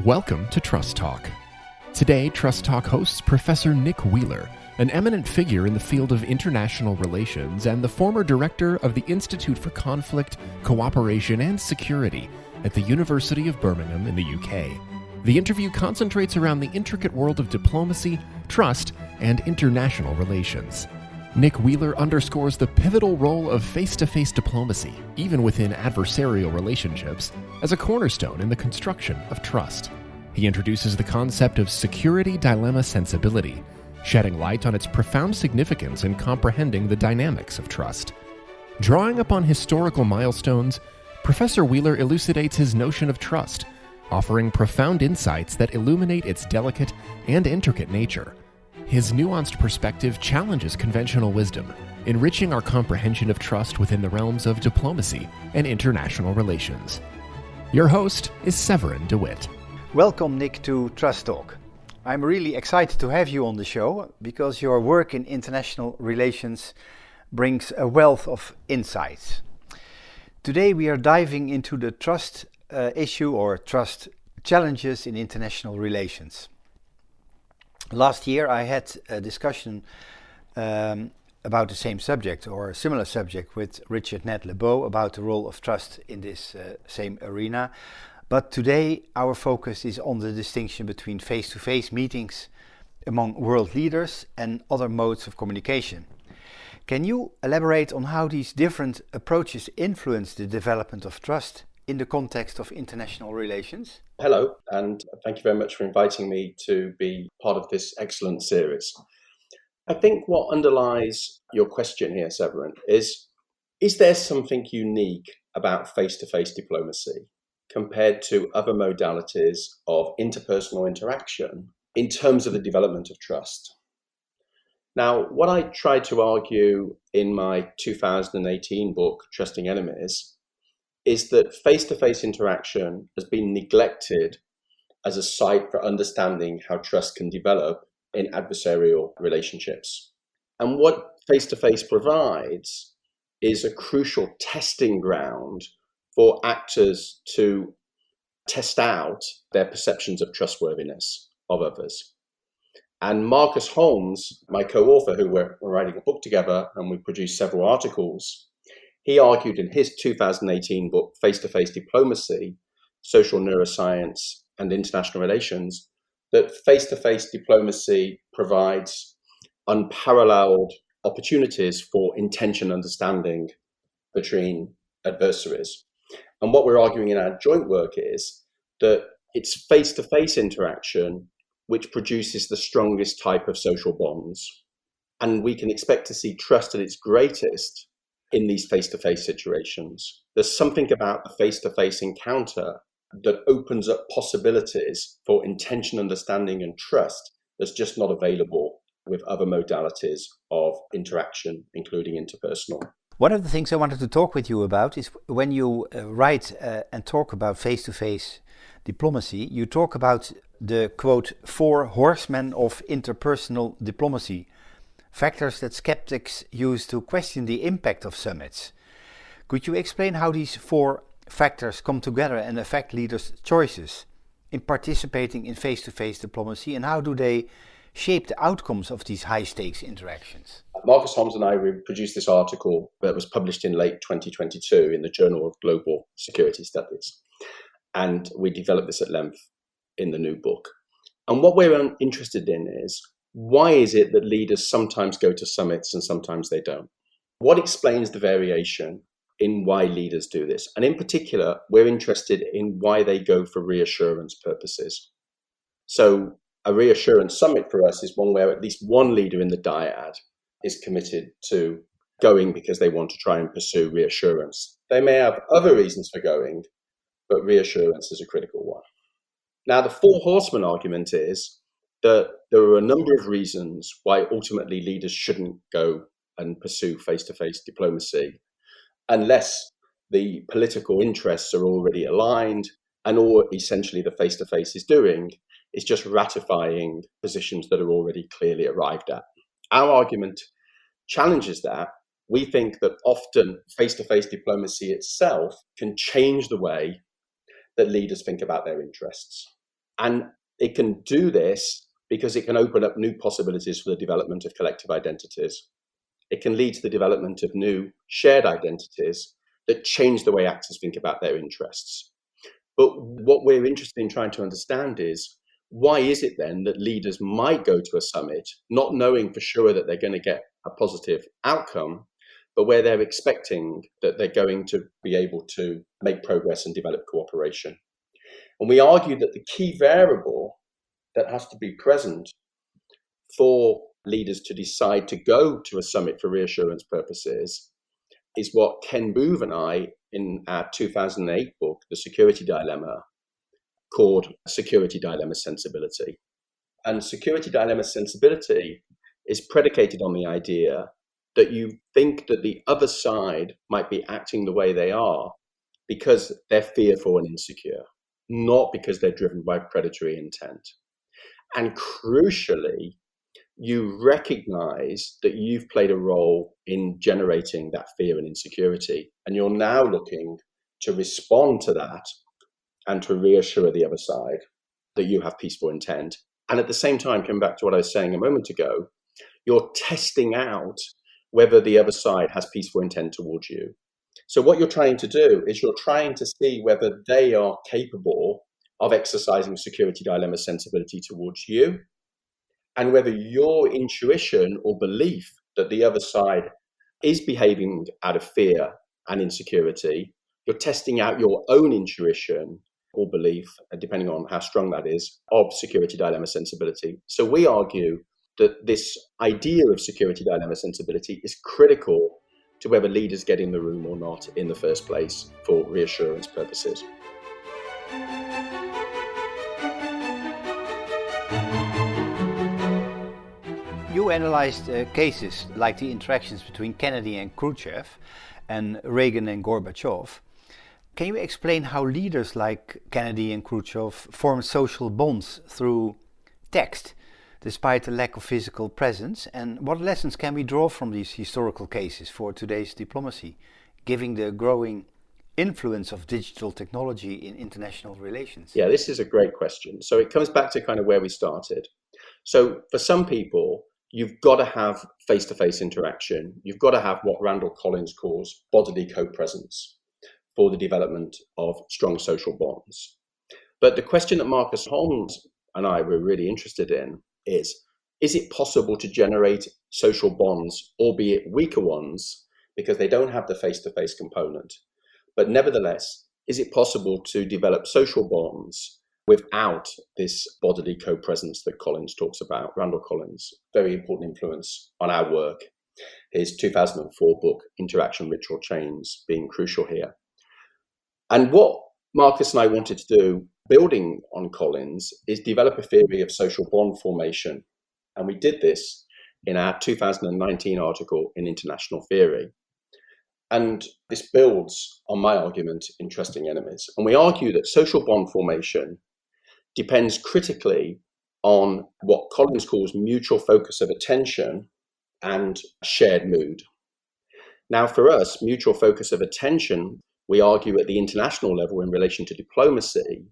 Welcome to Trust Talk. Today, Trust Talk hosts Professor Nick Wheeler, an eminent figure in the field of international relations and the former director of the Institute for Conflict, Cooperation and Security at the University of Birmingham in the UK. The interview concentrates around the intricate world of diplomacy, trust, and international relations. Nick Wheeler underscores the pivotal role of face-to-face diplomacy, even within adversarial relationships, as a cornerstone in the construction of trust. He introduces the concept of security dilemma sensibility, shedding light on its profound significance in comprehending the dynamics of trust. Drawing upon historical milestones, Professor Wheeler elucidates his notion of trust, offering profound insights that illuminate its delicate and intricate nature. His nuanced perspective challenges conventional wisdom, enriching our comprehension of trust within the realms of diplomacy and international relations. Your host is Severin DeWitt. Welcome, Nick, to Trust Talk. I'm really excited to have you on the show because your work in international relations brings a wealth of insights. Today we are diving into the trust issue or trust challenges in international relations. Last year I had a discussion about the same subject or a similar subject with Richard Ned Lebeau about the role of trust in this same arena. But today our focus is on the distinction between face-to-face meetings among world leaders and other modes of communication. Can you elaborate on how these different approaches influence the development of trust in the context of international relations? Hello, and thank you very much for inviting me to be part of this excellent series. I think what underlies your question here, Severin, is there something unique about face-to-face diplomacy compared to other modalities of interpersonal interaction in terms of the development of trust? Now, what I tried to argue in my 2018 book, Trusting Enemies, is that face-to-face interaction has been neglected as a site for understanding how trust can develop in adversarial relationships. And what face-to-face provides is a crucial testing ground for actors to test out their perceptions of trustworthiness of others. And Marcus Holmes, my co-author, who we're writing a book together and we produced several articles, he argued in his 2018 book, Face-to-Face Diplomacy, Social Neuroscience and International Relations, that face-to-face diplomacy provides unparalleled opportunities for intention understanding between adversaries. And what we're arguing in our joint work is that it's face-to-face interaction which produces the strongest type of social bonds. And we can expect to see trust at its greatest in these face-to-face situations. There's something about the face-to-face encounter that opens up possibilities for intention, understanding, and trust that's just not available with other modalities of interaction, including interpersonal. One of the things I wanted to talk with you about is when you write and talk about face-to-face diplomacy, you talk about the, quote, 4 horsemen of interpersonal diplomacy, factors that skeptics use to question the impact of summits. Could you explain how these 4 factors come together and affect leaders' choices in participating in face-to-face diplomacy, and how do they shape the outcomes of these high-stakes interactions? Marcus Holmes and I produced this article that was published in late 2022 in the Journal of Global Security Studies. And we developed this at length in the new book. And what we're interested in is, why is it that leaders sometimes go to summits and sometimes they don't? What explains the variation in why leaders do this? And in particular, we're interested in why they go for reassurance purposes. So a reassurance summit for us is one where at least one leader in the dyad is committed to going because they want to try and pursue reassurance. They may have other reasons for going, but reassurance is a critical one. Now, the 4 horsemen argument is that there are a number of reasons why ultimately leaders shouldn't go and pursue face-to-face diplomacy unless the political interests are already aligned and all essentially the face-to-face is doing is just ratifying positions that are already clearly arrived at. Our argument challenges that. We think that often face-to-face diplomacy itself can change the way that leaders think about their interests. And it can do this because it can open up new possibilities for the development of collective identities. It can lead to the development of new shared identities that change the way actors think about their interests. But what we're interested in trying to understand is, why is it then that leaders might go to a summit not knowing for sure that they're going to get a positive outcome, but where they're expecting that they're going to be able to make progress and develop cooperation? And we argue that the key variable that has to be present for leaders to decide to go to a summit for reassurance purposes is what Ken Booth and I, in our 2008 book, The Security Dilemma, called security dilemma sensibility. And security dilemma sensibility is predicated on the idea that you think that the other side might be acting the way they are because they're fearful and insecure, not because they're driven by predatory intent. And crucially, you recognize that you've played a role in generating that fear and insecurity, and you're now looking to respond to that and to reassure the other side that you have peaceful intent. And at the same time, coming back to what I was saying a moment ago, you're testing out whether the other side has peaceful intent towards you. So what you're trying to do is you're trying to see whether they are capable of exercising security dilemma sensibility towards you, and whether your intuition or belief that the other side is behaving out of fear and insecurity, you're testing out your own intuition or belief, depending on how strong that is, of security dilemma sensibility. So we argue that this idea of security dilemma sensibility is critical to whether leaders get in the room or not in the first place for reassurance purposes. You analyzed cases like the interactions between Kennedy and Khrushchev and Reagan and Gorbachev. Can you explain how leaders like Kennedy and Khrushchev formed social bonds through text, despite the lack of physical presence? And what lessons can we draw from these historical cases for today's diplomacy, given the growing influence of digital technology in international relations? Yeah, this is a great question. So it comes back to kind of where we started. So for some people, you've got to have face-to-face interaction. You've got to have what Randall Collins calls bodily co-presence for the development of strong social bonds. But the question that Marcus Holmes and I were really interested in is it possible to generate social bonds, albeit weaker ones, because they don't have the face-to-face component? But nevertheless, is it possible to develop social bonds without this bodily co-presence that Collins talks about? Randall Collins, very important influence on our work. His 2004 book, Interaction Ritual Chains, being crucial here. And what Marcus and I wanted to do, building on Collins, is develop a theory of social bond formation. And we did this in our 2019 article in International Theory. And this builds on my argument in Trusting Enemies. And we argue that social bond formation depends critically on what Collins calls mutual focus of attention and shared mood. Now, for us, mutual focus of attention, we argue at the international level in relation to diplomacy,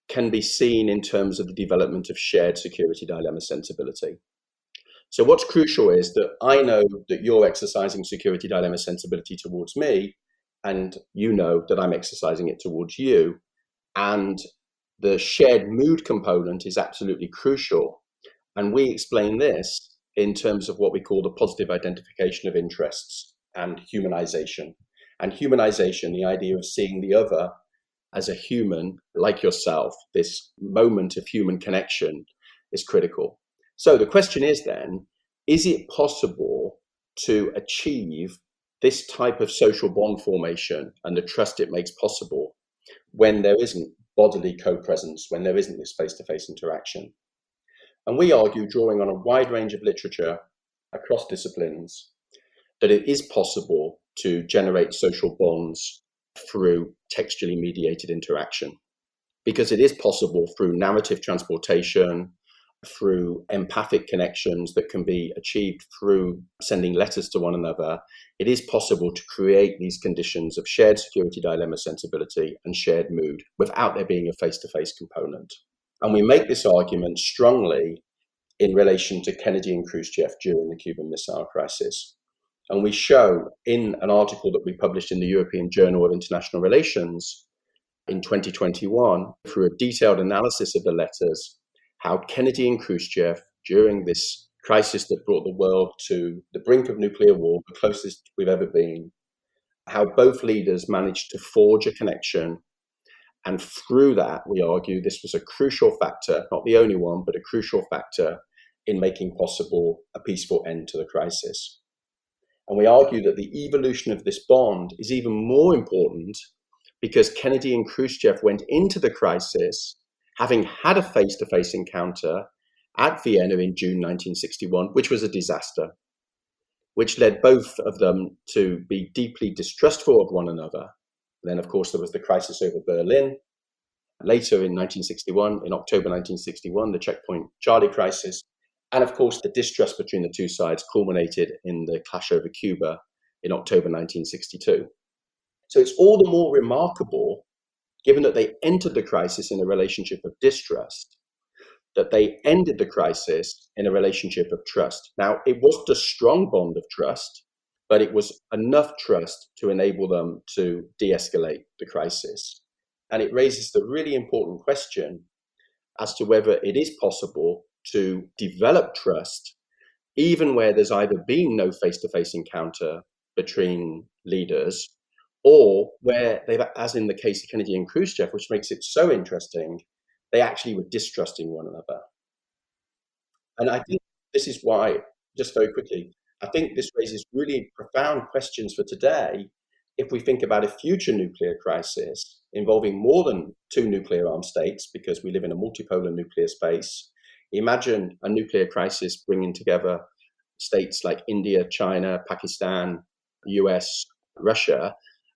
can be seen in terms of the development of shared security dilemma sensibility. So what's crucial is that I know that you're exercising security dilemma sensibility towards me, and you know that I'm exercising it towards you. And the shared mood component is absolutely crucial. And we explain this in terms of what we call the positive identification of interests and humanization. And humanization, the idea of seeing the other as a human like yourself, this moment of human connection, is critical. So the question is then, is it possible to achieve this type of social bond formation and the trust it makes possible when there isn't bodily co-presence, when there isn't this face-to-face interaction? And we argue, drawing on a wide range of literature across disciplines, that it is possible to generate social bonds through textually mediated interaction, because it is possible through narrative transportation, through empathic connections that can be achieved through sending letters to one another. It is possible to create these conditions of shared security dilemma sensibility and shared mood without there being a face-to-face component. And we make this argument strongly in relation to Kennedy and Khrushchev during the Cuban Missile Crisis. And we show in an article that we published in the European Journal of International Relations in 2021, through a detailed analysis of the letters, how Kennedy and Khrushchev, during this crisis that brought the world to the brink of nuclear war, the closest we've ever been, how both leaders managed to forge a connection. And through that, we argue this was a crucial factor, not the only one, but a crucial factor in making possible a peaceful end to the crisis. And we argue that the evolution of this bond is even more important because Kennedy and Khrushchev went into the crisis having had a face-to-face encounter at Vienna in June 1961, which was a disaster, which led both of them to be deeply distrustful of one another. Then, of course, there was the crisis over Berlin. Later in 1961, in October 1961, the Checkpoint Charlie crisis. And of course, the distrust between the two sides culminated in the clash over Cuba in October 1962. So it's all the more remarkable, given that they entered the crisis in a relationship of distrust, that they ended the crisis in a relationship of trust. Now, it wasn't a strong bond of trust, but it was enough trust to enable them to de-escalate the crisis. And it raises the really important question as to whether it is possible to develop trust, even where there's either been no face-to-face encounter between leaders, or where they've, as in the case of Kennedy and Khrushchev, which makes it so interesting, they actually were distrusting one another. And I think this is why, just very quickly, I think this raises really profound questions for today. If we think about a future nuclear crisis involving more than two nuclear armed states, because we live in a multipolar nuclear space, imagine a nuclear crisis bringing together states like India, China, Pakistan, US, Russia,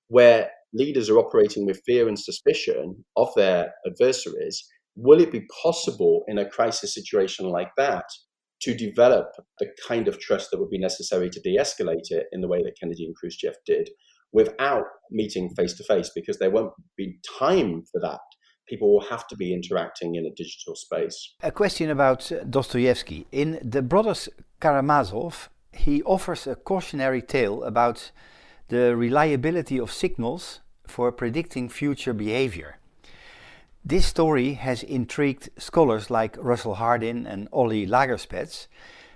where leaders are operating with fear and suspicion of their adversaries. Will it be possible in a crisis situation like that to develop the kind of trust that would be necessary to de-escalate it in the way that Kennedy and Khrushchev did, without meeting face-to-face, because there won't be time for that? People will have to be interacting in a digital space. A question about Dostoevsky. In The Brothers Karamazov, he offers a cautionary tale about the reliability of signals for predicting future behavior. This story has intrigued scholars like Russell Hardin and Ollie Lagerspets,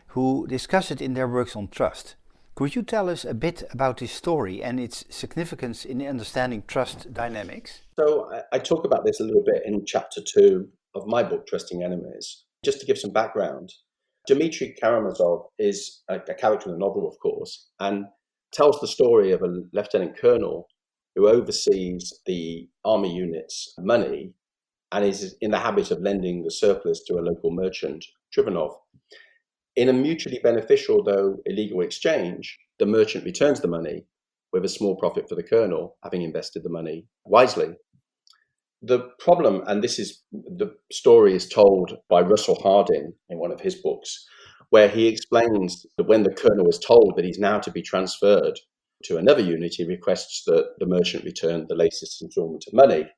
who discuss it in their works on trust. Could you tell us a bit about this story and its significance in understanding trust dynamics? So I talk about this a little bit in chapter 2 of my book, Trusting Enemies. Just to give some background, Dmitry Karamazov is a character in the novel, of course, and tells the story of a lieutenant colonel who oversees the army unit's money and is in the habit of lending the surplus to a local merchant, Trivanov. In a mutually beneficial, though illegal exchange, the merchant returns the money with a small profit for the colonel, having invested the money wisely. The problem, and this is the story is told by Russell Hardin in one of his books, where he explains that when the colonel is told that he's now to be transferred to another unit, he requests that the merchant return the latest installment of money.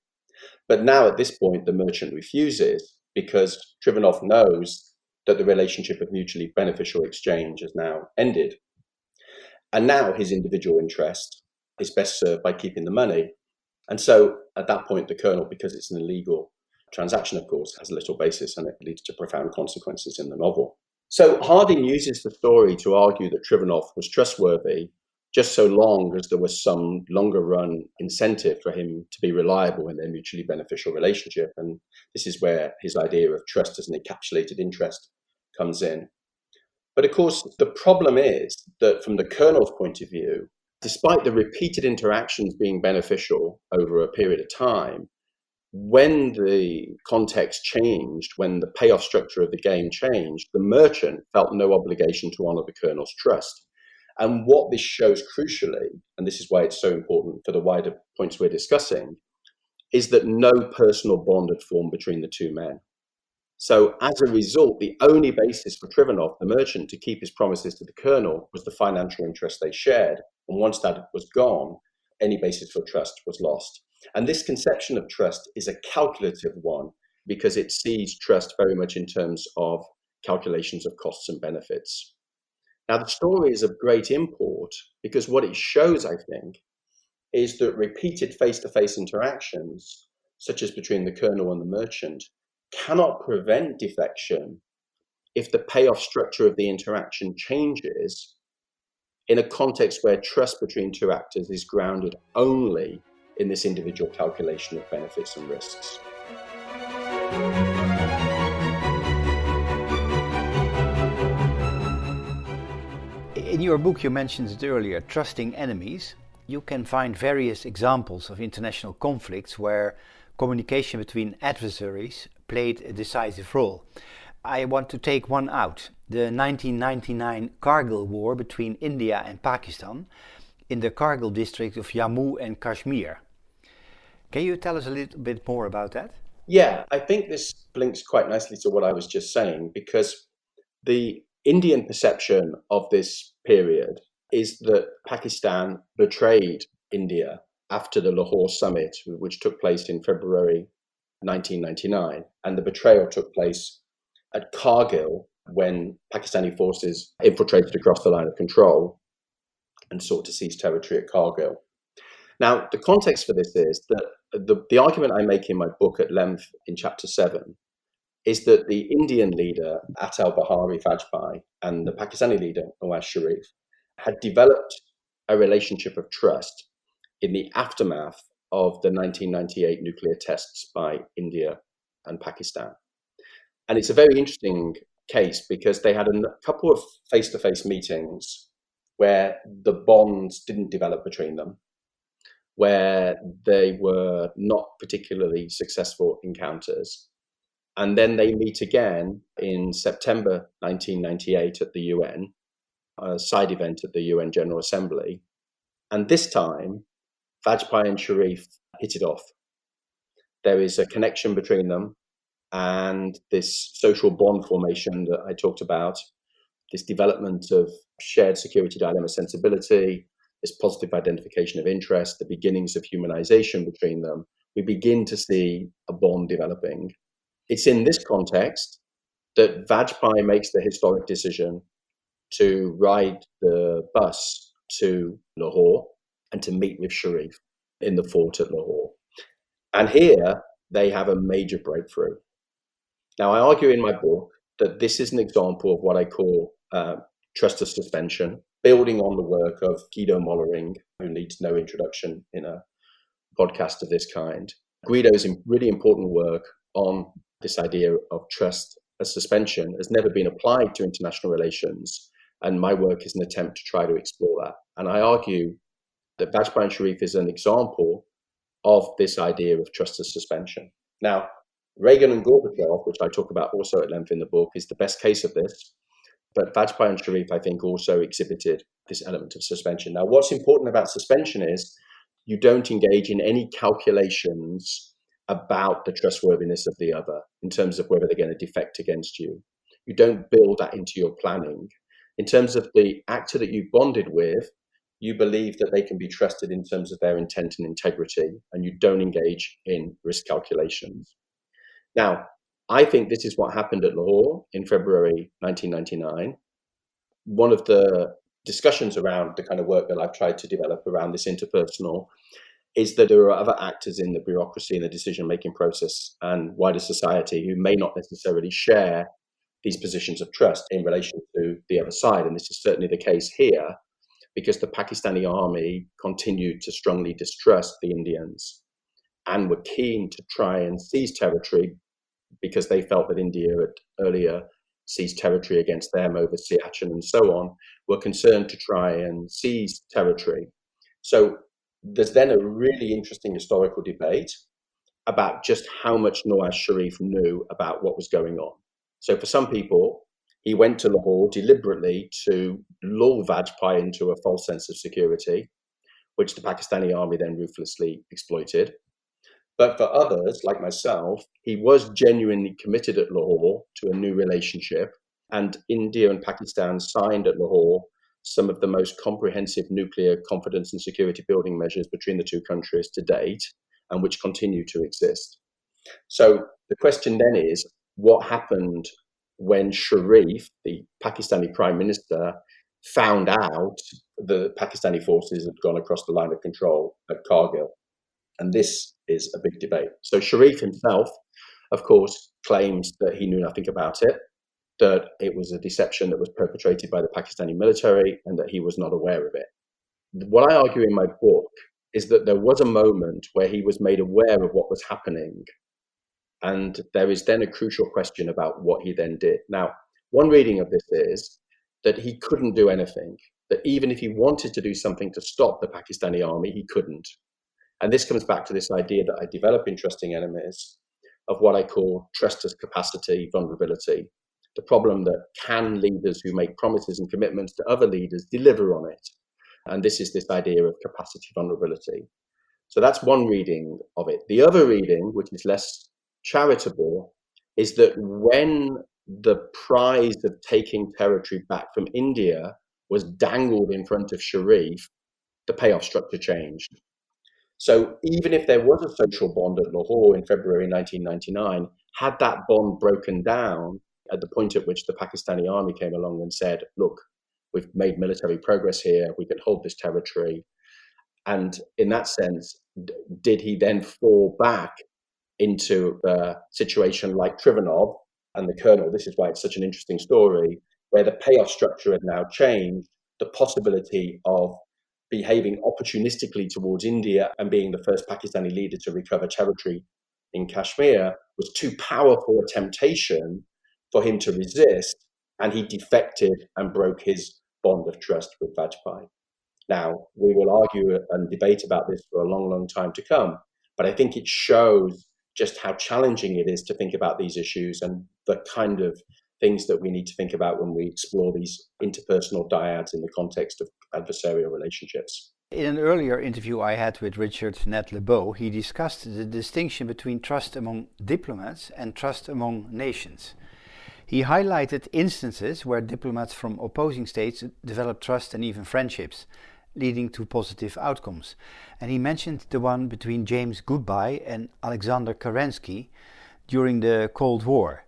But now at this point, the merchant refuses because Trivanov knows that the relationship of mutually beneficial exchange has now ended. And now his individual interest is best served by keeping the money. And so at that point, the colonel, because it's an illegal transaction, of course, has little basis, and it leads to profound consequences in the novel. So Harding uses the story to argue that Trivanov was trustworthy just so long as there was some longer run incentive for him to be reliable in their mutually beneficial relationship. And this is where his idea of trust as an encapsulated interest comes in. But of course, the problem is that from the colonel's point of view, despite the repeated interactions being beneficial over a period of time, when the context changed, when the payoff structure of the game changed, the merchant felt no obligation to honor the colonel's trust. And what this shows crucially, and this is why it's so important for the wider points we're discussing, is that no personal bond had formed between the two men. So as a result, the only basis for Trivanov, the merchant, to keep his promises to the colonel was the financial interest they shared. And once that was gone, any basis for trust was lost. And this conception of trust is a calculative one. because it sees trust very much in terms of calculations of costs and benefits. Now, the story is of great import because what it shows, I think, is that repeated face-to-face interactions, such as between the kernel and the merchant, cannot prevent defection if the payoff structure of the interaction changes in a context where trust between two actors is grounded only in this individual calculation of benefits and risks. In your book, you mentioned it earlier, Trusting Enemies. You can find various examples of international conflicts where communication between adversaries played a decisive role. I want to take one out, the 1999 Kargil War between India and Pakistan in the Kargil district of Jammu and Kashmir. Can you tell us a little bit more about that? Yeah, I think this links quite nicely to what I was just saying, because the Indian perception of this period is that Pakistan betrayed India after the Lahore summit, which took place in February 1999. And the betrayal took place at Kargil when Pakistani forces infiltrated across the line of control and sought to seize territory at Kargil. Now, the context for this is that the argument I make in my book at length in chapter 7 is that the Indian leader, Atal Bihari Vajpayee, and the Pakistani leader, Nawaz Sharif, had developed a relationship of trust in the aftermath of the 1998 nuclear tests by India and Pakistan. And it's a very interesting case because they had a couple of face-to-face meetings where the bonds didn't develop between them, where they were not particularly successful encounters. And then they meet again in September 1998 at the UN, a side event at the UN General Assembly. And this time, Vajpayee and Sharif hit it off. There is a connection between them, and this social bond formation that I talked about, this development of shared security dilemma sensibility, this positive identification of interest, the beginnings of humanization between them, we begin to see a bond developing. It's in this context that Vajpayee makes the historic decision to ride the bus to Lahore and to meet with Sharif in the fort at Lahore. And here they have a major breakthrough. Now, I argue in my book that this is an example of what I call trust of suspension, building on the work of Guido Mollering, who needs no introduction in a podcast of this kind. Guido's really important work on this idea of trust as suspension has never been applied to international relations, and my work is an attempt to try to explore that. And I argue that Vajpayee and Sharif is an example of this idea of trust as suspension. Now, Reagan and Gorbachev, which I talk about also at length in the book, is the best case of this. But Vajpayee and Sharif, I think, also exhibited this element of suspension. Now, what's important about suspension is you don't engage in any calculations about the trustworthiness of the other in terms of whether they're going to defect against you. You don't build that into your planning. In terms of the actor that you bonded with, you believe that they can be trusted in terms of their intent and integrity, and you don't engage in risk calculations. Now, I think this is what happened at Lahore in February 1999. One of the discussions around the kind of work that I've tried to develop around this interpersonal is that there are other actors in the bureaucracy and the decision-making process and wider society who may not necessarily share these positions of trust in relation to the other side. And this is certainly the case here because the Pakistani army continued to strongly distrust the Indians and were keen to try and seize territory because they felt that India had earlier seized territory against them over Siachen and so on, were concerned to try and seize territory. So there's then a really interesting historical debate about just how much Nawaz Sharif knew about what was going on. So for some people, he went to Lahore deliberately to lull Vajpayee into a false sense of security, which the Pakistani army then ruthlessly exploited. But for others, like myself, he was genuinely committed at Lahore to a new relationship, and India and Pakistan signed at Lahore some of the most comprehensive nuclear confidence and security building measures between the two countries to date, and which continue to exist. So the question then is, what happened when Sharif, the Pakistani Prime Minister, found out the Pakistani forces had gone across the line of control at Kargil? And this is a big debate. So Sharif himself, of course, claims that he knew nothing about it, that it was a deception that was perpetrated by the Pakistani military, and that he was not aware of it. What I argue in my book is that there was a moment where he was made aware of what was happening, and there is then a crucial question about what he then did. Now, one reading of this is that he couldn't do anything, that even if he wanted to do something to stop the Pakistani army, he couldn't. And this comes back to this idea that I develop in Trusting Enemies of what I call trust as capacity vulnerability, the problem that can leaders who make promises and commitments to other leaders deliver on it? And this is this idea of capacity vulnerability. So that's one reading of it. The other reading, which is less charitable, is that when the prize of taking territory back from India was dangled in front of Sharif, the payoff structure changed. So even if there was a social bond at Lahore in February 1999, had that bond broken down at the point at which the Pakistani army came along and said, look, we've made military progress here, we can hold this territory. And in that sense, did he then fall back into a situation like Trivanov and the colonel? This is why it's such an interesting story, where the payoff structure had now changed. The possibility of behaving opportunistically towards India and being the first Pakistani leader to recover territory in Kashmir was too powerful a temptation for him to resist, and he defected and broke his bond of trust with Vajpayee. Now, we will argue and debate about this for a long, long time to come, but I think it shows just how challenging it is to think about these issues and the kind of things that we need to think about when we explore these interpersonal dyads in the context of adversarial relationships. In an earlier interview I had with Richard Ned Lebeau, he discussed the distinction between trust among diplomats and trust among nations. He highlighted instances where diplomats from opposing states developed trust and even friendships, leading to positive outcomes. And he mentioned the one between James Goodby and Alexander Kerensky during the Cold War.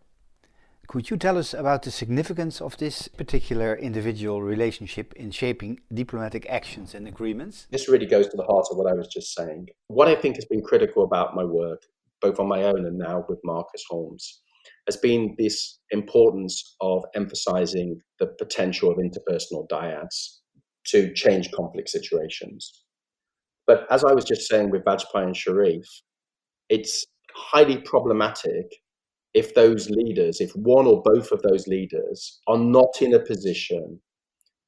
Could you tell us about the significance of this particular individual relationship in shaping diplomatic actions and agreements? This really goes to the heart of what I was just saying. What I think has been critical about my work, both on my own and now with Marcus Holmes, has been this importance of emphasizing the potential of interpersonal dyads to change conflict situations. But as I was just saying with Vajpayee and Sharif, it's highly problematic if those leaders, if one or both of those leaders are not in a position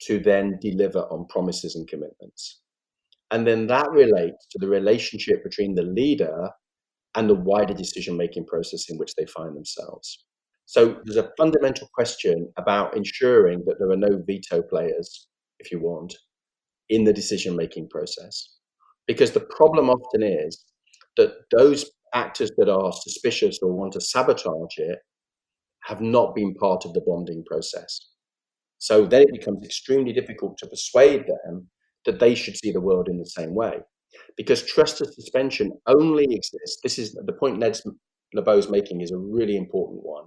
to then deliver on promises and commitments. And then that relates to the relationship between the leader and the wider decision-making process in which they find themselves. So there's a fundamental question about ensuring that there are no veto players, if you want, in the decision-making process. Because the problem often is that those actors that are suspicious or want to sabotage it have not been part of the bonding process. So then it becomes extremely difficult to persuade them that they should see the world in the same way. Because trust as suspension only exists, this is the point Ned Lebeau's making is a really important one,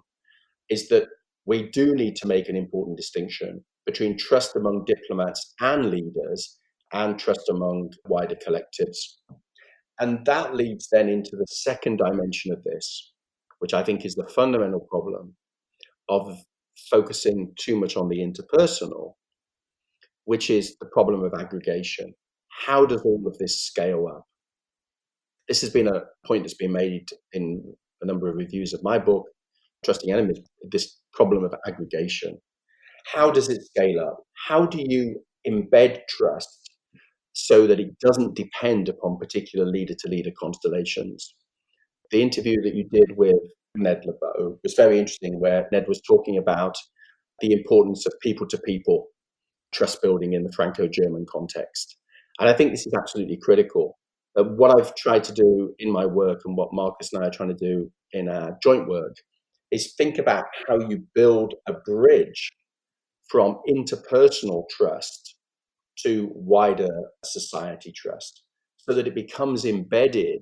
is that we do need to make an important distinction between trust among diplomats and leaders and trust among wider collectives. And that leads then into the second dimension of this, which I think is the fundamental problem of focusing too much on the interpersonal, which is the problem of aggregation. How does all of this scale up? This has been a point that's been made in a number of reviews of my book, Trusting Enemies, this problem of aggregation. How does it scale up? How do you embed trust so that it doesn't depend upon particular leader-to-leader constellations? The interview that you did with Ned Lebeau was very interesting, where Ned was talking about the importance of people-to-people trust building in the Franco-German context. And I think this is absolutely critical. What I've tried to do in my work and what Marcus and I are trying to do in our joint work is think about how you build a bridge from interpersonal trust to wider society trust so that it becomes embedded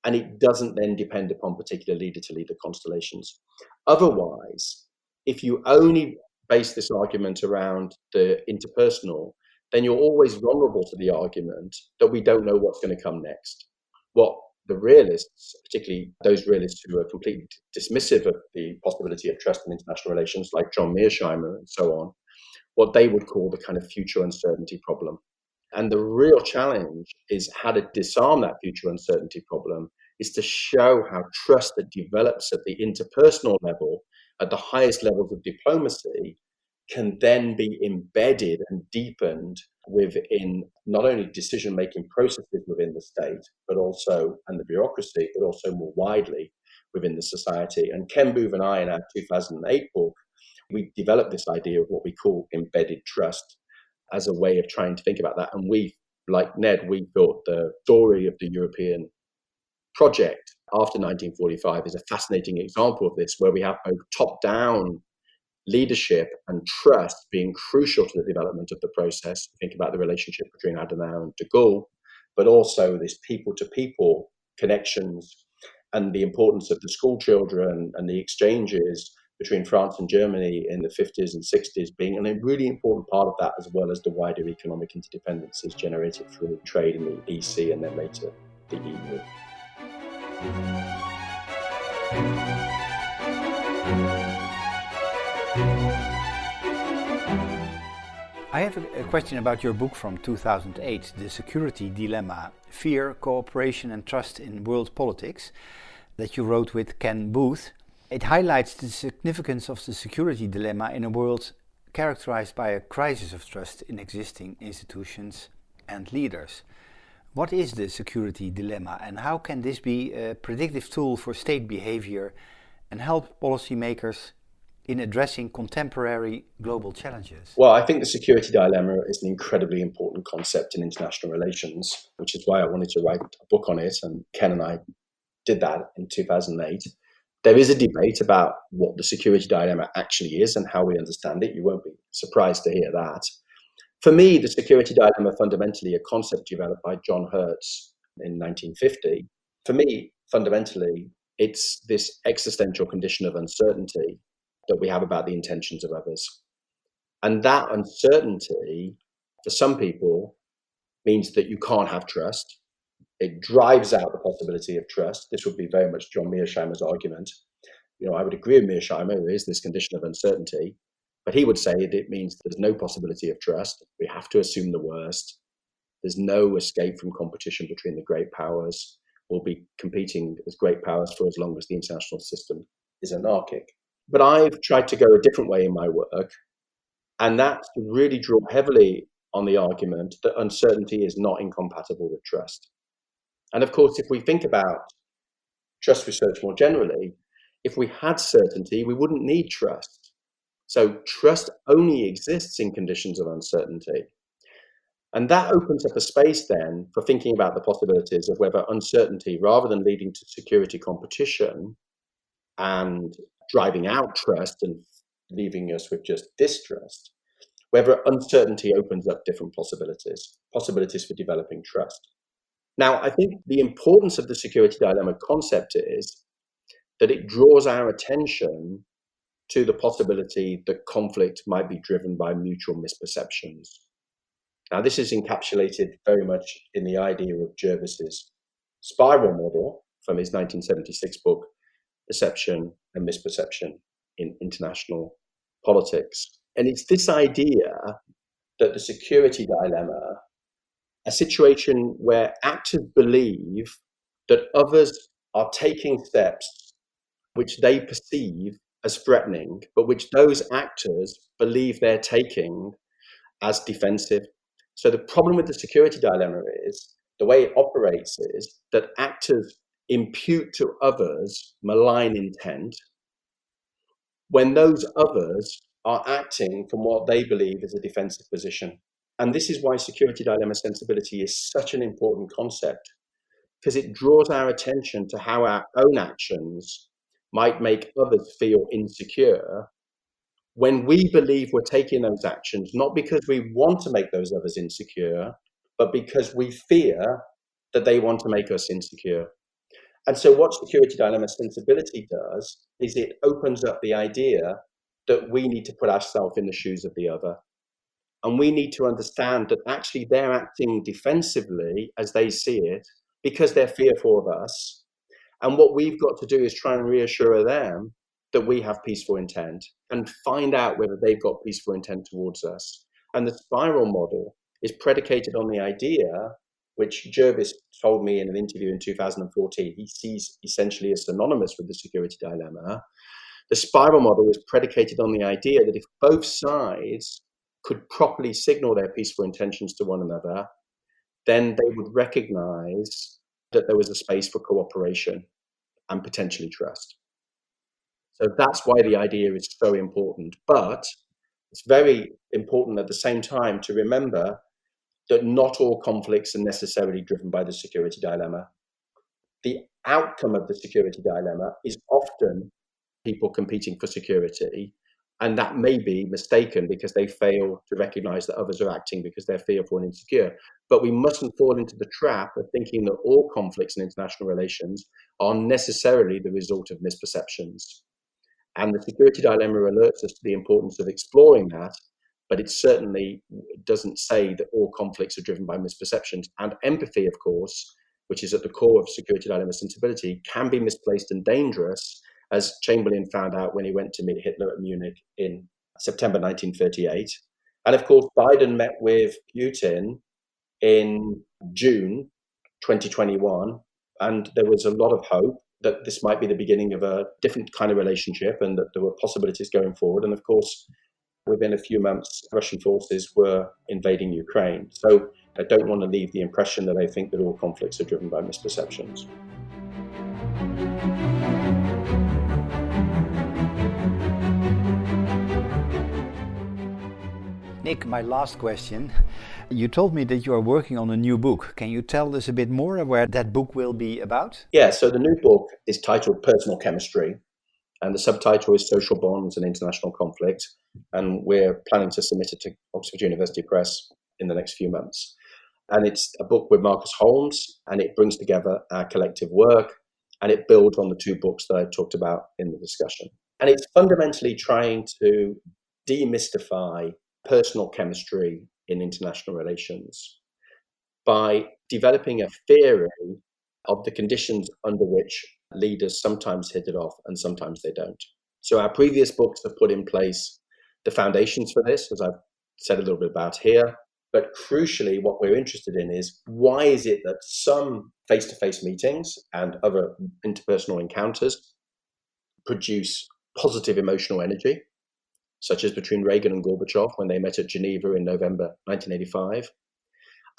and it doesn't then depend upon particular leader-to-leader constellations. Otherwise, if you only base this argument around the interpersonal, then you're always vulnerable to the argument that we don't know what's going to come next. What the realists, particularly those realists who are completely dismissive of the possibility of trust in international relations, like John Mearsheimer and so on, what they would call the kind of future uncertainty problem. And the real challenge is how to disarm that future uncertainty problem, is to show how trust that develops at the interpersonal level, at the highest levels of diplomacy, can then be embedded and deepened within not only decision-making processes within the state, but also, and the bureaucracy, but also more widely within the society. And Ken Booth and I, in our 2008 book, we developed this idea of what we call embedded trust as a way of trying to think about that. And we, like Ned, we thought the story of the European project after 1945 is a fascinating example of this, where we have both top-down leadership and trust being crucial to the development of the process. Think about the relationship between Adenauer and de Gaulle, but also this people-to-people connections and the importance of the school children and the exchanges between France and Germany in the 50s and 60s being a really important part of that, as well as the wider economic interdependencies generated through trade in the EC and then later the EU. I have a question about your book from 2008, The Security Dilemma, Fear, Cooperation and Trust in World Politics, that you wrote with Ken Booth. It highlights the significance of the security dilemma in a world characterized by a crisis of trust in existing institutions and leaders. What is the security dilemma, and how can this be a predictive tool for state behavior and help policymakers in addressing contemporary global challenges? Well, I think the security dilemma is an incredibly important concept in international relations, which is why I wanted to write a book on it, and Ken and I did that in 2008. There is a debate about what the security dilemma actually is and how we understand it. You won't be surprised to hear that. For me, the security dilemma, fundamentally a concept developed by John Hertz in 1950. For me, fundamentally, it's this existential condition of uncertainty that we have about the intentions of others. And that uncertainty, for some people, means that you can't have trust. It drives out the possibility of trust. This would be very much John Mearsheimer's argument. I would agree with Mearsheimer, there is this condition of uncertainty, but he would say it means there's no possibility of trust. We have to assume the worst. There's no escape from competition between the great powers. We'll be competing as great powers for as long as the international system is anarchic. But I've tried to go a different way in my work, and that's to really draw heavily on the argument that uncertainty is not incompatible with trust. And of course, if we think about trust research more generally, if we had certainty, we wouldn't need trust. So trust only exists in conditions of uncertainty. And that opens up a space then for thinking about the possibilities of whether uncertainty, rather than leading to security competition and driving out trust and leaving us with just distrust, whether uncertainty opens up different possibilities for developing trust. Now, I think the importance of the security dilemma concept is that it draws our attention to the possibility that conflict might be driven by mutual misperceptions. Now, this is encapsulated very much in the idea of Jervis's spiral model from his 1976 book, Perception and Misperception in International Politics. And it's this idea that the security dilemma, a situation where actors believe that others are taking steps which they perceive as threatening, but which those actors believe they're taking as defensive. So the problem with the security dilemma is, the way it operates is that actors impute to others malign intent when those others are acting from what they believe is a defensive position. And this is why security dilemma sensibility is such an important concept, because it draws our attention to how our own actions might make others feel insecure when we believe we're taking those actions, not because we want to make those others insecure, but because we fear that they want to make us insecure. And so what security dilemma sensibility does is it opens up the idea that we need to put ourselves in the shoes of the other. And we need to understand that actually they're acting defensively as they see it because they're fearful of us. And what we've got to do is try and reassure them that we have peaceful intent and find out whether they've got peaceful intent towards us. And the spiral model is predicated on the idea, which Jervis told me in an interview in 2014, he sees essentially as synonymous with the security dilemma. The spiral model is predicated on the idea that if both sides could properly signal their peaceful intentions to one another, then they would recognize that there was a space for cooperation and potentially trust. So that's why the idea is so important. But it's very important at the same time to remember that not all conflicts are necessarily driven by the security dilemma. The outcome of the security dilemma is often people competing for security, and that may be mistaken because they fail to recognize that others are acting because they're fearful and insecure. But we mustn't fall into the trap of thinking that all conflicts in international relations are necessarily the result of misperceptions. And the security dilemma alerts us to the importance of exploring that, but it certainly doesn't say that all conflicts are driven by misperceptions. And empathy, of course, which is at the core of security dilemma sensibility, can be misplaced and dangerous, as Chamberlain found out when he went to meet Hitler at Munich in September 1938. And of course, Biden met with Putin in June 2021, and there was a lot of hope that this might be the beginning of a different kind of relationship and that there were possibilities going forward. And of course, within a few months, Russian forces were invading Ukraine. So I don't want to leave the impression that I think that all conflicts are driven by misperceptions. Nick, my last question. You told me that you are working on a new book. Can you tell us a bit more where that book will be about? Yeah, so the new book is titled Personal Chemistry, and the subtitle is Social Bonds and International Conflict. And we're planning to submit it to Oxford University Press in the next few months. And it's a book with Marcus Holmes, and it brings together our collective work, and it builds on the two books that I talked about in the discussion. And it's fundamentally trying to demystify personal chemistry in international relations by developing a theory of the conditions under which leaders sometimes hit it off and sometimes they don't. So our previous books have put in place the foundations for this, as I've said a little bit about here. But crucially, what we're interested in is why is it that some face-to-face meetings and other interpersonal encounters produce positive emotional energy, such as between Reagan and Gorbachev when they met at Geneva in November 1985,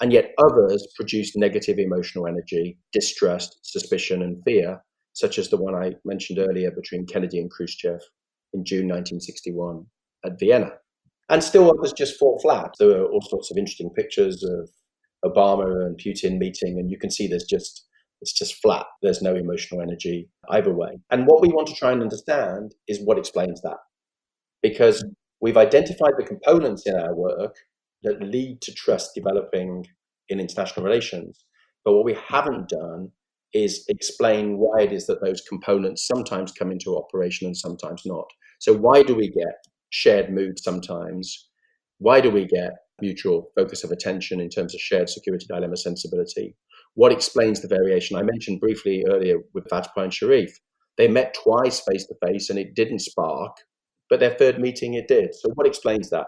and yet others produce negative emotional energy, distrust, suspicion, and fear, such as the one I mentioned earlier between Kennedy and Khrushchev in June 1961 at Vienna. And still others just fall flat. There are all sorts of interesting pictures of Obama and Putin meeting, and you can see it's just flat. There's no emotional energy either way. And what we want to try and understand is what explains that. Because we've identified the components in our work that lead to trust developing in international relations. But what we haven't done is explain why it is that those components sometimes come into operation and sometimes not. So why do we get shared mood sometimes? Why do we get mutual focus of attention in terms of shared security dilemma sensibility? What explains the variation? I mentioned briefly earlier with Vajpayee and Sharif. They met twice face to face and it didn't spark, but their third meeting it did. So what explains that?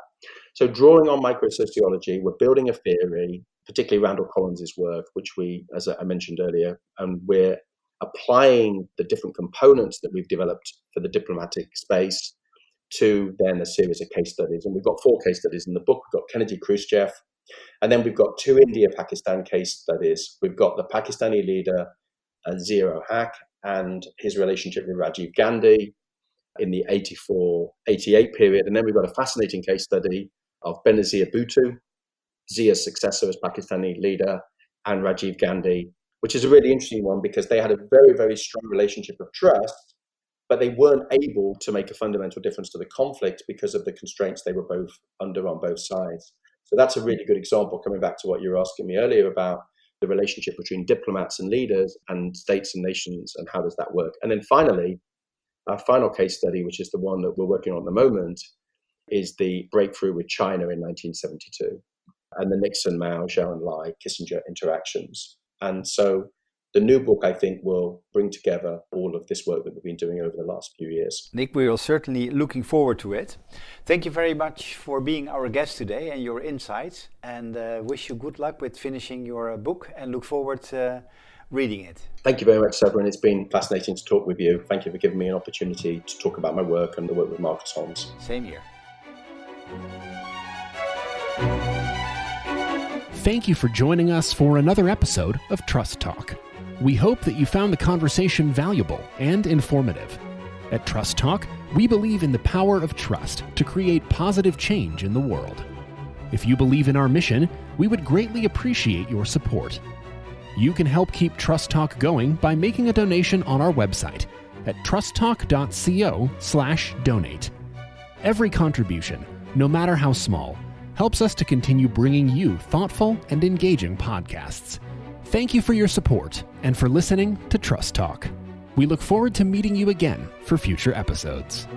So drawing on microsociology, we're building a theory, particularly Randall Collins's work, which we, as I mentioned earlier, and we're applying the different components that we've developed for the diplomatic space to then a series of case studies. And we've got 4 case studies in the book. We've got Kennedy Khrushchev, and then we've got 2 India-Pakistan case studies. We've got the Pakistani leader, Zia-ul-Haq, and his relationship with Rajiv Gandhi in the 84-88 period. And then we've got a fascinating case study of Benazir Bhutto, Zia's successor as Pakistani leader, and Rajiv Gandhi, which is a really interesting one because they had a very, very strong relationship of trust, but they weren't able to make a fundamental difference to the conflict because of the constraints they were both under on both sides. So that's a really good example, coming back to what you were asking me earlier about the relationship between diplomats and leaders and states and nations, and how does that work? And then finally, our final case study, which is the one that we're working on at the moment, is the breakthrough with China in 1972 and the Nixon, Mao, Zhou Enlai, Kissinger interactions. And so the new book, I think, will bring together all of this work that we've been doing over the last few years. Nick, we are certainly looking forward to it. Thank you very much for being our guest today and your insights, and wish you good luck with finishing your book and look forward to reading it. Thank you very much, Severin. It's been fascinating to talk with you. Thank you for giving me an opportunity to talk about my work and the work with Marcus Holmes. Same here. Thank you for joining us for another episode of Trust Talk. We hope that you found the conversation valuable and informative. At Trust Talk, we believe in the power of trust to create positive change in the world. If you believe in our mission, we would greatly appreciate your support. You can help keep Trust Talk going by making a donation on our website at trusttalk.co/donate. Every contribution, no matter how small, helps us to continue bringing you thoughtful and engaging podcasts. Thank you for your support and for listening to Trust Talk. We look forward to meeting you again for future episodes.